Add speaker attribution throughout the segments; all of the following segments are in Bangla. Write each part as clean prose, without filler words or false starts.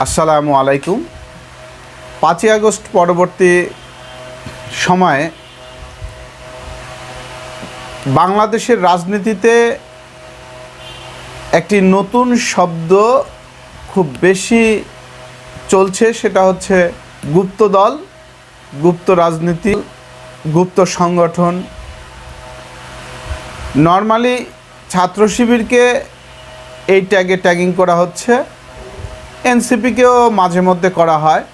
Speaker 1: আসসালামু আলাইকুম। 5ই আগস্ট পরবর্তী সময়ে বাংলাদেশের রাজনীতিতে একটি নতুন শব্দ খুব বেশি চলছে, সেটা হচ্ছে গুপ্ত দল, গুপ্ত রাজনীতি, গুপ্ত সংগঠন। নর্মালি ছাত্র শিবিরকে এই ট্যাগিং করা হচ্ছে, এনসিপিকেও মাঝে মধ্যে করা হয়।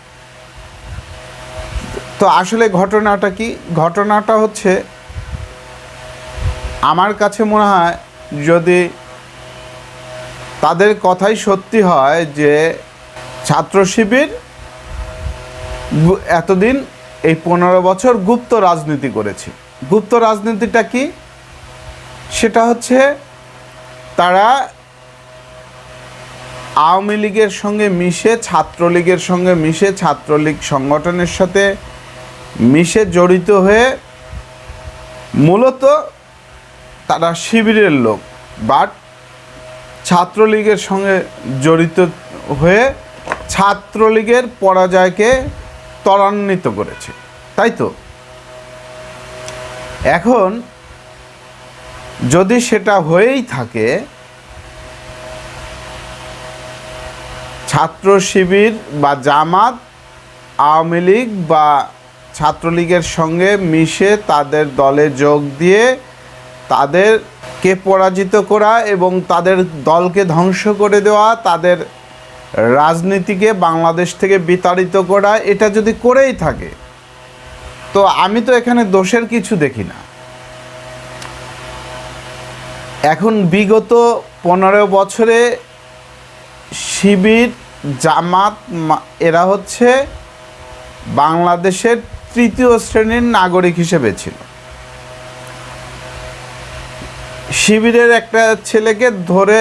Speaker 1: তো আসলে ঘটনাটা কি? ঘটনাটা হচ্ছে, আমার কাছে মনে হয় যদি তাদের কথাই সত্যি হয় যে ছাত্র শিবির এতদিন এই 15 বছর গুপ্ত রাজনীতি করেছে। গুপ্ত রাজনীতিটা কি? সেটা হচ্ছে তারা আওয়ামী লীগের সঙ্গে মিশে, ছাত্রলীগের সঙ্গে মিশে, ছাত্রলীগ সংগঠনের সাথে মিশে জড়িত হয়ে, মূলত তারা শিবিরের লোক, বাট ছাত্রলীগের সঙ্গে জড়িত হয়ে ছাত্রলীগের পরাজয়কে ত্বরান্বিত করেছে, তাই তো? এখন যদি সেটা হয়েই থাকে, ছাত্র শিবির বা জামাত আওয়ামী লীগ বা ছাত্রলীগের সঙ্গে মিশে তাদের দলে যোগ দিয়ে তাদেরকে পরাজিত করা এবং তাদের দলকে ধ্বংস করে দেওয়া, তাদের রাজনীতিকে বাংলাদেশ থেকে বিতাড়িত করা, এটা যদি করেই থাকে, তো আমি তো এখানে দোষের কিছু দেখি না। এখন বিগত 15 বছরে শিবির, জামাত এরা হচ্ছে বাংলাদেশের তৃতীয় শ্রেণীর নাগরিক হিসেবে ছিল। শিবিরের একটা ছেলেকে ধরে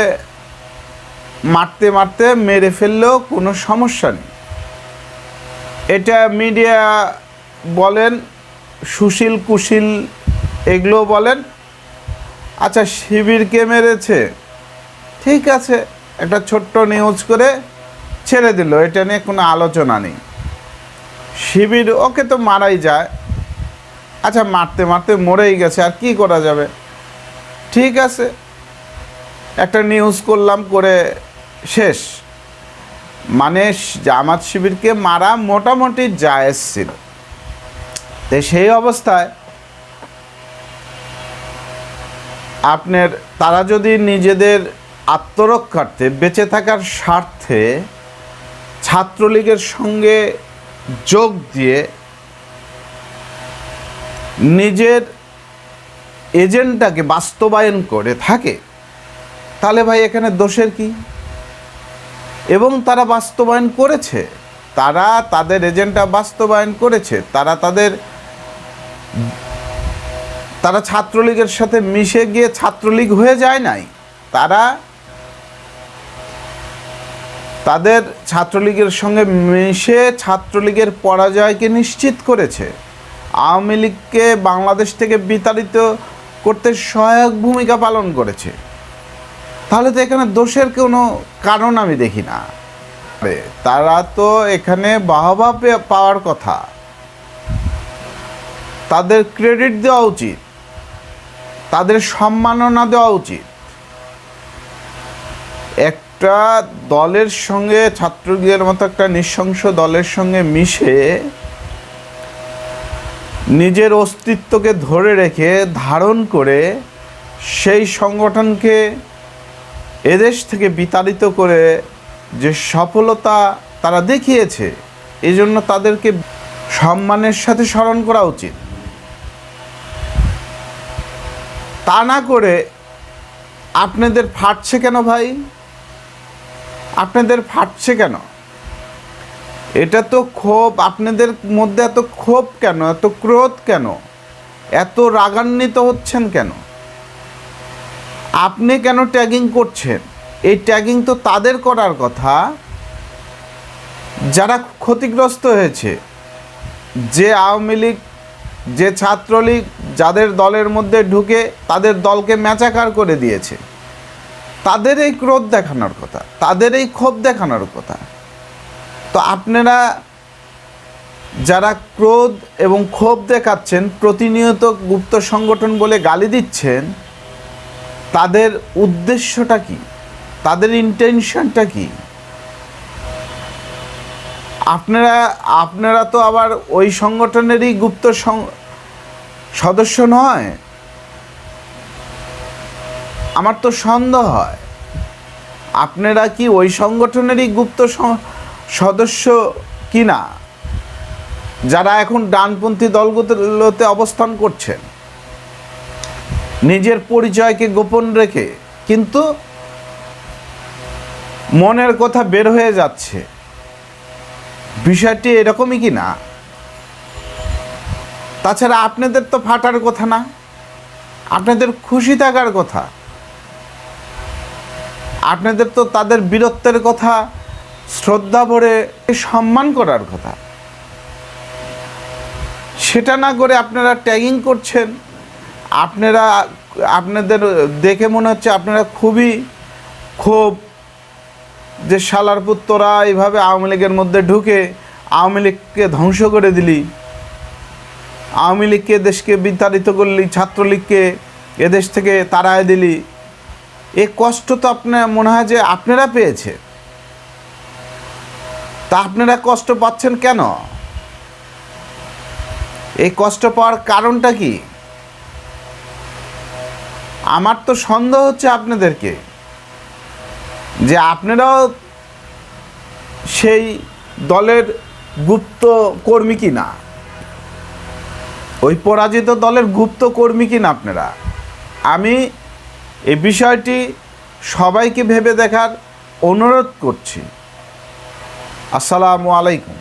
Speaker 1: মারতে মারতে মেরে ফেললেও কোনো সমস্যা নেই। এটা মিডিয়া বলেন, সুশীল কুশীল এগুলো বলেন, আচ্ছা শিবিরকে মেরেছে, ঠিক আছে, একটা ছোট্ট নিউজ করে ছেড়ে দিল, এটা নিয়ে কোনো আলোচনা নেই। শিবির ওকে তো মারাই যায়, আচ্ছা মারতে মারতে মরেই গেছে, আর কি করা যাবে, ঠিক আছে, একটা নিউজ করলাম, করে শেষ। মানে জামাত শিবিরকে মারা মোটামুটি জায়েজ ছিল। তো সেই অবস্থায় আপনার তারা যদি নিজেদের আত্মরক্ষার্থে, বেঁচে থাকার স্বার্থে ছাত্রলীগের সঙ্গে যোগ দিয়ে নিজের এজেন্ডাকে বাস্তবায়ন করে থাকে, তাহলে ভাই এখানে দোষের কি? এবং তারা বাস্তবায়ন করেছে, তারা তাদের এজেন্ডা বাস্তবায়ন করেছে, তারা ছাত্রলীগের সাথে মিশে গিয়ে ছাত্রলীগ হয়ে যায় নাই, তারা তাদের ছাত্রলীগের সঙ্গে মিশে ছাত্রলীগের পরাজয়কে নিশ্চিত করেছে, আওয়ামী লীগকে বাংলাদেশ থেকে বিতাড়িত করতে সহায়ক ভূমিকা পালন করেছে। তাহলে তো এখানে দোষের কোনো কারণ আমি দেখি না। তারা তো এখানে বাহবা পাওয়ার কথা, তাদের ক্রেডিট দেওয়া উচিত, তাদের সম্মাননা দেওয়া উচিত। একটা দলের সঙ্গে, ছাত্রলীগের মতো একটা নৃশংস দলের সঙ্গে মিশে নিজের অস্তিত্বকে ধরে রেখে, ধারণ করে সেই সংগঠনকে এদেশ থেকে বিতাড়িত করে যে সফলতা তারা দেখিয়েছে, এই জন্য তাদেরকে সম্মানের সাথে স্মরণ করা উচিত। তা না করে আপনাদের ফাটছে কেন ভাই? আপনাদের ফাটছে কেন? এটা তো ক্ষোভ, আপনাদের মধ্যে এত ক্ষোভ কেন, এত ক্রোধ কেন, এত রাগান্বিত হচ্ছেন কেন? আপনি কেন ট্যাগিং করছেন? এই ট্যাগিং তো তাদের করার কথা যারা ক্ষতিগ্রস্ত হয়েছে, যে আওয়ামী লীগ, যে ছাত্রলীগ, যাদের দলের মধ্যে ঢুকে তাদের দলকে ম্যাচাকার করে দিয়েছে, তাদের এই ক্রোধ দেখানোর কথা, তাদের এই ক্ষোভ দেখানোর কথা। তো আপনারা যারা ক্রোধ এবং ক্ষোভ দেখাচ্ছেন, প্রতিনিয়ত গুপ্ত সংগঠন বলে গালি দিচ্ছেন, তাদের উদ্দেশ্যটা কি, তাদের ইন্টেনশনটা কি? আপনারা তো আবার ওই সংগঠনেরই গুপ্ত সদস্য নয়। আমার তো সন্দেহ হয় আপনারা কি ওই সংগঠনেরই গুপ্ত সদস্য কিনা, যারা এখন ডানপন্থী দলগুলোতে অবস্থান করছেন নিজের পরিচয়কে গোপন রেখে, কিন্তু মনের কথা বের হয়ে যাচ্ছে। বিষয়টি এরকমই কি না? তাছাড়া আপনাদের তো ফাটার কথা না, আপনাদের খুশি থাকার কথা, আপনাদের তো তাদের বীরত্বের কথা শ্রদ্ধা ভরে সম্মান করার কথা। সেটা না করে আপনারা ট্যাগিং করছেন। আপনাদের দেখে মনে হচ্ছে আপনারা খুবই ক্ষোভ যে শালার পুত্তরা এইভাবে আওয়ামী লীগের মধ্যে ঢুকে আওয়ামী লীগকে ধ্বংস করে দিলি, আওয়ামী লীগকে দেশকে বিতাড়িত করলি, ছাত্রলীগকে এদেশ থেকে তাড়ায় দিলি। এ কষ্ট তো আপনার মনে হয় যে আপনারা পেয়েছে। তা আপনারা কষ্ট পাচ্ছেন কেন? এই কষ্ট পাওয়ার কারণটা কি? আমার তো সন্দেহ হচ্ছে আপনাদেরকে যে আপনারাও সেই দলের গুপ্ত কর্মী কি না, ওই পরাজিত দলের গুপ্ত কর্মী কি না আপনারা। আমি এই বিষয়টি সবাইকে ভেবে দেখার অনুরোধ করছি। আসসালামু আলাইকুম।